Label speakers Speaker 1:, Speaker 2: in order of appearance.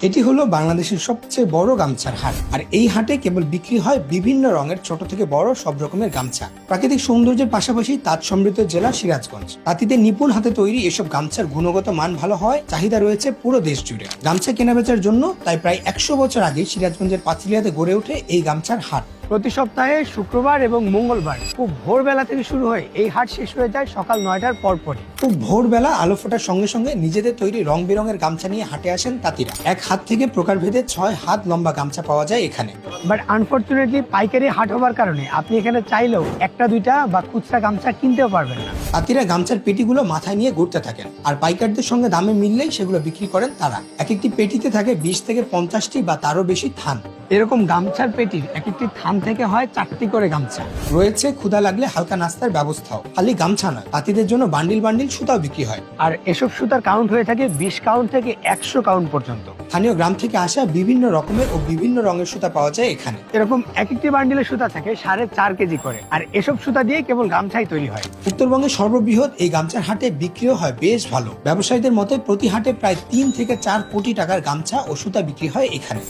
Speaker 1: এটি হলো বাংলাদেশের সবচেয়ে বড় গামছার হাট। আর এই হাটে কেবল বিক্রি হয় বিভিন্ন রঙের ছোট থেকে বড় সব রকমের গামছা। প্রাকৃতিক সৌন্দর্যের পাশাপাশি তাঁত সমৃদ্ধ জেলা সিরাজগঞ্জ। তাঁতিদের নিপুণ হাতে তৈরি এসব গামছার গুণগত মান ভালো হয়, চাহিদা রয়েছে পুরো দেশ জুড়ে। গামছা কেনাবেচার জন্য তাই প্রায় 100 বছর আগে সিরাজগঞ্জের পাঁচিলিয়াতে গড়ে ওঠে এই গামছার হাট। প্রতি সপ্তাহে শুক্রবার এবং মঙ্গলবার খুব ভোরবেলা থেকে শুরু হয় এই হাট, শেষ হয়ে যায় সকাল 9টার পরপরই। খুব ভোরবেলা আলো ফোটার সঙ্গে সঙ্গে নিজেদের তৈরি রং বেরঙের গামছা নিয়ে হাটে আসেন তাঁতিরা। এক হাত থেকে প্রকারভেদে 6 হাত লম্বা গামছা পাওয়া যায় এখানে। বাট আনফরচুনেটলি পাইকারি হাট হওয়ার কারণে আপনি এখানে চাইলেও একটা দুইটা বা খুচরা গামছা কিনতেও পারবেন না। তাঁতিরা গামছার পেটিগুলো মাথায় নিয়ে ঘুরতে থাকেন, আর পাইকারদের সঙ্গে দামে মিললেই সেগুলো বিক্রি করেন তারা। এক একটি পেটিতে থাকে 20 থেকে 50টি বা তারও বেশি থান। এরকম গামছার পেটির এক একটি থান থেকে হয় 4টি করে গামছা। রয়েছে ক্ষুধা লাগলে হালকা নাস্তার ব্যবস্থাও। খালি গামছা নয়, তাঁতিদের জন্য বান্ডিল বান্ডিল সুতাও বিক্রি হয়। আর এসব সুতার কাউন্ট হয়ে থাকে 20 কাউন্ট থেকে 100 কাউন্ট পর্যন্ত। স্থানীয় গ্রাম থেকে আসা বিভিন্ন রকমের ও বিভিন্ন রঙের সুতা পাওয়া যায় এখানে। এরকম এক একটি বান্ডিলের সুতা থাকে 4.5 কেজি করে, আর এসব সুতা দিয়ে কেবল গামছাই তৈরি হয়। উত্তরবঙ্গের সর্ববৃহৎ এই গামছার হাটে বিক্রিও হয় বেশ ভালো। ব্যবসায়ীদের মতে প্রতি হাটে প্রায় 3 থেকে 4 কোটি টাকার গামছা ও সুতা বিক্রি হয় এখানে।